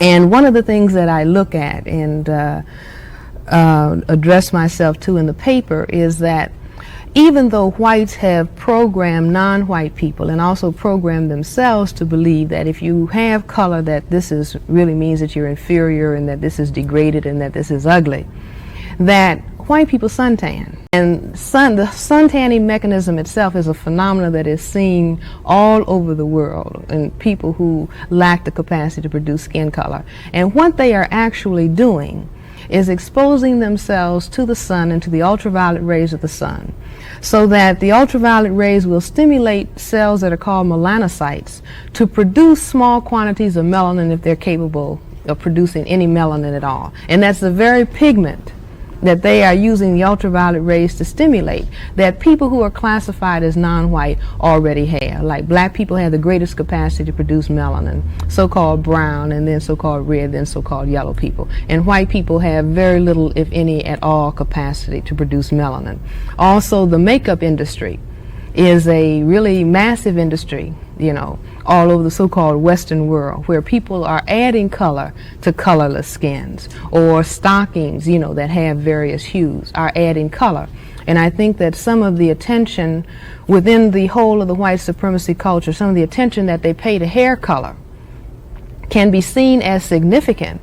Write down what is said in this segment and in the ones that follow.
And one of the things that I look at and address myself to in the paper is that even though whites have programmed non-white people and also programmed themselves to believe that if you have color that this is really means that you're inferior and that this is degraded and that this is ugly, that white people suntan. And the suntanning mechanism itself is a phenomenon that is seen all over the world in people who lack the capacity to produce skin color. And what they are actually doing is exposing themselves to the sun and to the ultraviolet rays of the sun, so that the ultraviolet rays will stimulate cells that are called melanocytes to produce small quantities of melanin if they're capable of producing any melanin at all. And that's the very pigment that they are using the ultraviolet rays to stimulate that people who are classified as non-white already have. Like black people have the greatest capacity to produce melanin, so-called brown, and then so-called red, then so-called yellow people. And white people have very little, if any at all, capacity to produce melanin. Also, the makeup industry is a really massive industry, you know, all over the so-called Western world, where people are adding color to colorless skins, or stockings, you know, that have various hues are adding color. And I think that some of the attention within the whole of the white supremacy culture, some of the attention that they pay to hair color can be seen as significant,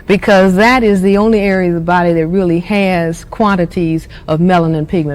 because that is the only area of the body that really has quantities of melanin pigment.